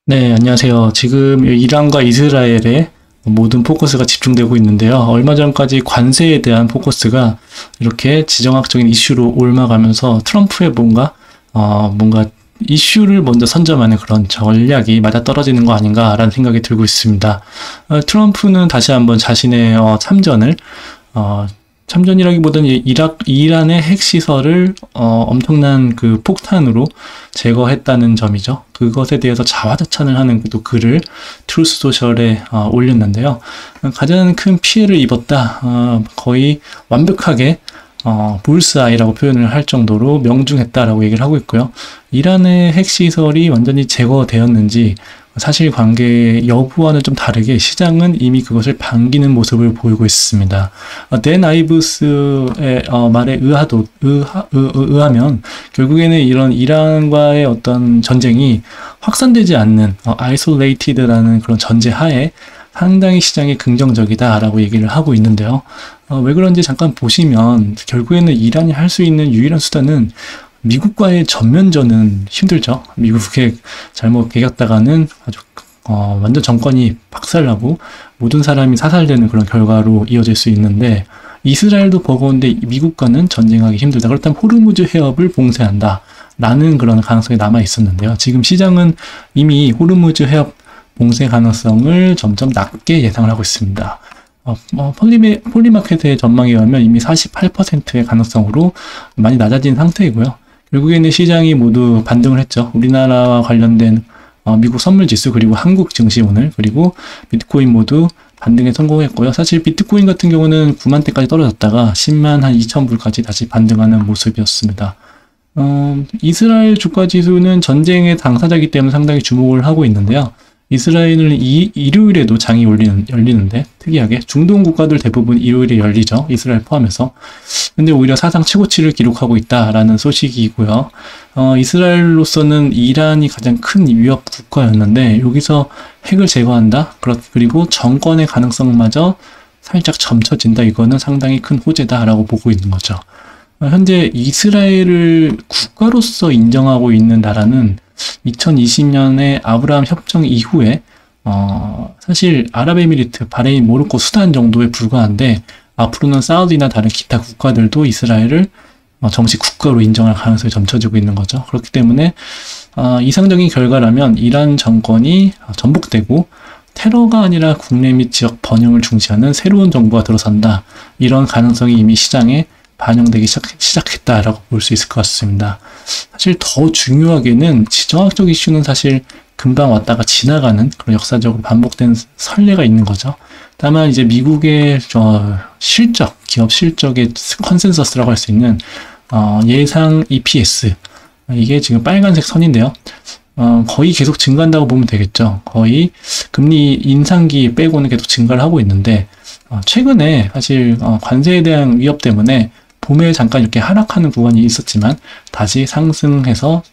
네, 안녕하세요. 지금 이란과 이스라엘의 모든 포커스가 집중되고 있는데요. 얼마 전까지 관세에 대한 포커스가 이렇게 지정학적인 이슈로 옮아가면서 트럼프의 뭔가 이슈를 먼저 선점하는 그런 전략이 맞아떨어지는 거 아닌가라는 생각이 들고 있습니다. 트럼프는 다시 한번 자신의 참전이라기보다는 이란의 핵시설을 엄청난 그 폭탄으로 제거했다는 점이죠. 그것에 대해서 자화자찬을 하는 또 글을 트루스 소셜에 올렸는데요. 가장 큰 피해를 입었다. 거의 완벽하게 불스아이라고 표현을 할 정도로 명중했다라고 얘기를 하고 있고요. 이란의 핵시설이 완전히 제거되었는지 사실관계 여부와는 좀 다르게 시장은 이미 그것을 반기는 모습을 보이고 있습니다. 댄 아이브스의 말에 의하면 결국에는 이런 이란과의 어떤 전쟁이 확산되지 않는 아이솔레이티드라는 그런 전제하에 상당히 시장이 긍정적이다라고 얘기를 하고 있는데요. 왜 그런지 잠깐 보시면 결국에는 이란이 할 수 있는 유일한 수단은 미국과의 전면전은 힘들죠. 미국에 잘못 개겼다가는 아주 완전 정권이 박살나고 모든 사람이 사살되는 그런 결과로 이어질 수 있는데 이스라엘도 버거운데 미국과는 전쟁하기 힘들다. 그렇다면 호르무즈 해협을 봉쇄한다. 라는 그런 가능성이 남아 있었는데요. 지금 시장은 이미 호르무즈 해협 봉쇄 가능성을 점점 낮게 예상을 하고 있습니다. 폴리마켓의 전망에 의하면 이미 48%의 가능성으로 많이 낮아진 상태이고요. 결국에는 시장이 모두 반등을 했죠. 우리나라와 관련된 미국 선물 지수 그리고 한국 증시 오늘 그리고 비트코인 모두 반등에 성공했고요. 사실 비트코인 같은 경우는 9만대까지 떨어졌다가 10만 한 2,000불까지 다시 반등하는 모습이었습니다. 이스라엘 주가 지수는 전쟁의 당사자이기 때문에 상당히 주목을 하고 있는데요. 이스라엘은 일요일에도 장이 열리는데 특이하게 중동 국가들 대부분 일요일에 열리죠. 이스라엘 포함해서. 근데 오히려 사상 최고치를 기록하고 있다라는 소식이고요. 이스라엘로서는 이란이 가장 큰 위협 국가였는데 여기서 핵을 제거한다. 그리고 정권의 가능성마저 살짝 점쳐진다. 이거는 상당히 큰 호재다라고 보고 있는 거죠. 현재 이스라엘을 국가로서 인정하고 있는 나라는 2020년에 아브라함 협정 이후에 사실 아랍에미리트, 바레인, 모로코, 수단 정도에 불과한데 앞으로는 사우디나 다른 기타 국가들도 이스라엘을 정식 국가로 인정할 가능성이 점쳐지고 있는 거죠. 그렇기 때문에 이상적인 결과라면 이란 정권이 전복되고 테러가 아니라 국내 및 지역 번영을 중시하는 새로운 정부가 들어선다. 이런 가능성이 이미 시장에 반영되기 시작했다라고 볼 수 있을 것 같습니다. 사실 더 중요하게는 지정학적 이슈는 사실 금방 왔다가 지나가는 그런 역사적으로 반복된 선례가 있는 거죠. 다만 이제 미국의 기업 실적의 컨센서스라고 할 수 있는 예상 EPS 이게 지금 빨간색 선인데요. 거의 계속 증가한다고 보면 되겠죠. 거의 금리 인상기 빼고는 계속 증가를 하고 있는데 최근에 사실 관세에 대한 위협 때문에 봄에 잠깐 이렇게 하락하는 구간이 있었지만 다시 상승해서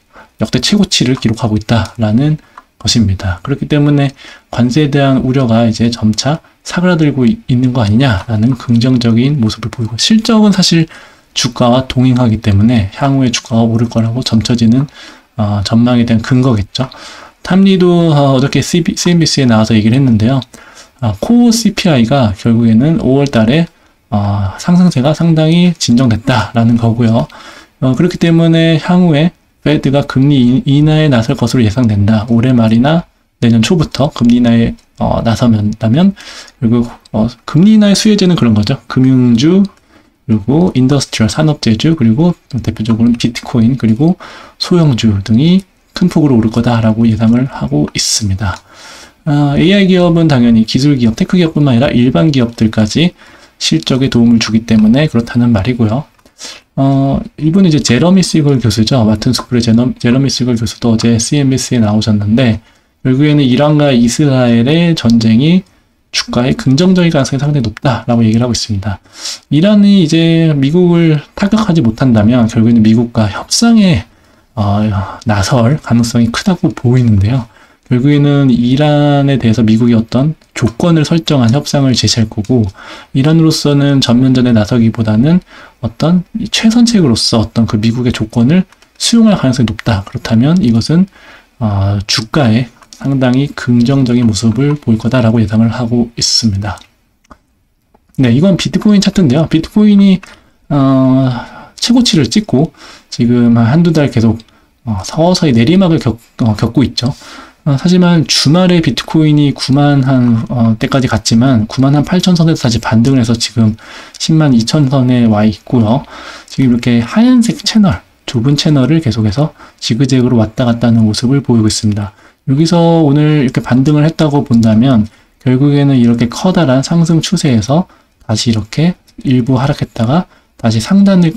역대 최고치를 기록하고 있다라는 것입니다. 그렇기 때문에 관세에 대한 우려가 이제 점차 사그라들고 있는 거 아니냐라는 긍정적인 모습을 보이고 실적은 사실 주가와 동행하기 때문에 향후에 주가가 오를 거라고 점쳐지는 전망에 대한 근거겠죠. 탐리도 어저께 CNBC에 나와서 얘기를 했는데요. 코어 CPI가 결국에는 5월 달에 상승세가 상당히 진정됐다라는 거고요. 그렇기 때문에 향후에 페드가 금리 인하에 나설 것으로 예상된다. 올해 말이나 내년 초부터 금리 인하에 나서면다면 결국 금리 인하의 수혜제는 그런 거죠. 금융주 그리고 인더스트리얼 산업재주 그리고 대표적으로는 비트코인 그리고 소형주 등이 큰 폭으로 오를 거다라고 예상을 하고 있습니다. AI 기업은 당연히 기술 기업, 테크 기업뿐만 아니라 일반 기업들까지 실적에 도움을 주기 때문에 그렇다는 말이고요. 이분은 이제 제러미 시걸 교수죠. 마튼 스쿨의 제러미 시걸 교수도 어제 CNBC에 나오셨는데 결국에는 이란과 이스라엘의 전쟁이 주가의 긍정적인 가능성이 상당히 높다라고 얘기를 하고 있습니다. 이란이 이제 미국을 타격하지 못한다면 결국에는 미국과 협상에 나설 가능성이 크다고 보이는데요. 결국에는 이란에 대해서 미국이 어떤 조건을 설정한 협상을 제시할 거고 이란으로서는 전면전에 나서기보다는 어떤 최선책으로서 어떤 그 미국의 조건을 수용할 가능성이 높다. 그렇다면 이것은 주가에 상당히 긍정적인 모습을 보일 거다라고 예상을 하고 있습니다. 네, 이건 비트코인 차트인데요. 비트코인이 최고치를 찍고 지금 한두 달 계속 서서히 내리막을 겪고 있죠. 하지만 주말에 비트코인이 9만 때까지 갔지만 9만 한 8천 선에서 다시 반등을 해서 지금 10만 2천 선에 와 있고요. 지금 이렇게 하얀색 채널, 좁은 채널을 계속해서 지그재그로 왔다 갔다 하는 모습을 보이고 있습니다. 여기서 오늘 이렇게 반등을 했다고 본다면 결국에는 이렇게 커다란 상승 추세에서 다시 이렇게 일부 하락했다가 다시 상단을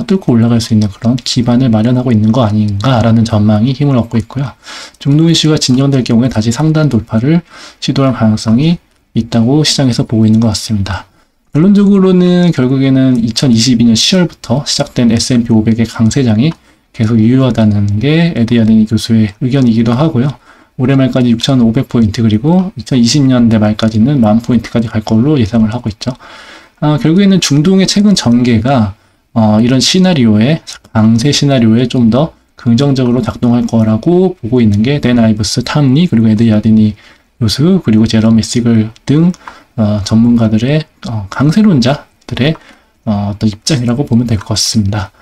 뚫고 올라갈 수 있는 그런 기반을 마련하고 있는 거 아닌가라는 전망이 힘을 얻고 있고요. 중도 이슈가 진정될 경우에 다시 상단 돌파를 시도할 가능성이 있다고 시장에서 보고 있는 것 같습니다. 결론적으로는 결국에는 2022년 10월부터 시작된 S&P 500의 강세장이 계속 유효하다는 게 에디 야드니 교수의 의견이기도 하고요. 올해 말까지 6,500포인트 그리고 2020년대 말까지는 10,000포인트까지 갈 걸로 예상을 하고 있죠. 결국에는 중동의 최근 전개가 이런 시나리오에 강세 시나리오에 좀 더 긍정적으로 작동할 거라고 보고 있는 게 댄 아이브스, 탐 리, 그리고 에드 야드니 교수, 그리고 제러미 시글 등 전문가들의 강세론자들의 어떤 입장이라고 보면 될 것 같습니다.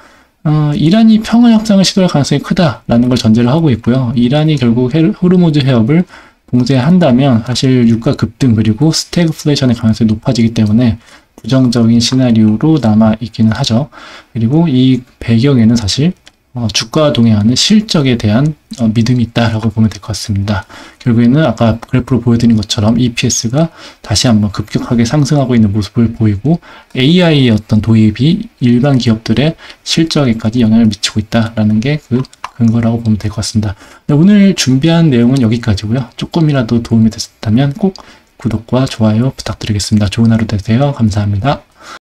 이란이 평화 협상을 시도할 가능성이 크다라는 걸 전제를 하고 있고요. 이란이 결국 호르무즈 해협을 봉쇄한다면 사실 유가 급등 그리고 스태그플레이션의 가능성이 높아지기 때문에 부정적인 시나리오로 남아있기는 하죠. 그리고 이 배경에는 사실 주가와 동행하는 실적에 대한 믿음이 있다라고 보면 될 것 같습니다. 결국에는 아까 그래프로 보여드린 것처럼 EPS가 다시 한번 급격하게 상승하고 있는 모습을 보이고 AI의 어떤 도입이 일반 기업들의 실적에까지 영향을 미치고 있다라는 게 그 근거라고 보면 될 것 같습니다. 네, 오늘 준비한 내용은 여기까지고요. 조금이라도 도움이 됐다면 꼭 구독과 좋아요 부탁드리겠습니다. 좋은 하루 되세요. 감사합니다.